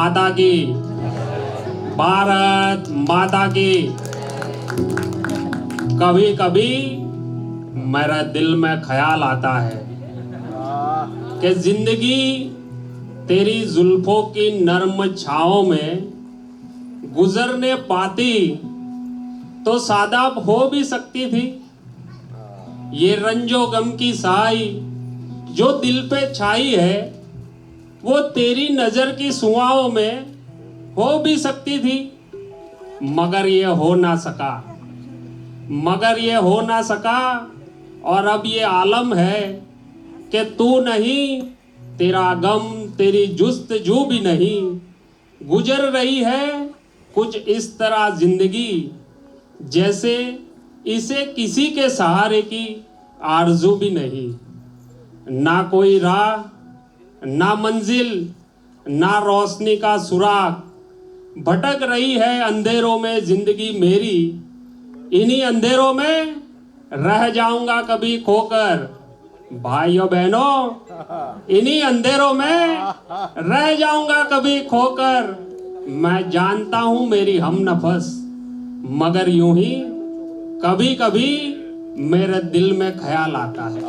माता की, भारत माता की। कभी कभी मेरे दिल में ख्याल आता है कि जिंदगी तेरी जुल्फों की नर्म छाओं में गुजरने पाती तो सादाब हो भी सकती थी। ये रंजो गम की साई जो दिल पे छाई है वो तेरी नजर की सुआओं में हो भी सकती थी, मगर ये हो ना सका, मगर ये हो ना सका। और अब ये आलम है कि तू नहीं, तेरा गम, तेरी जुस्तजू भी नहीं। गुजर रही है कुछ इस तरह जिंदगी जैसे इसे किसी के सहारे की आरजू भी नहीं। ना कोई राह, ना मंजिल, ना रोशनी का सुराग, भटक रही है अंधेरों में जिंदगी मेरी। इन्हीं अंधेरों में रह जाऊंगा कभी खोकर। भाइयों बहनों, इन्हीं अंधेरों में रह जाऊंगा कभी खोकर। मैं जानता हूं मेरी हम नफस, मगर यूं ही कभी कभी मेरे दिल में ख्याल आता है।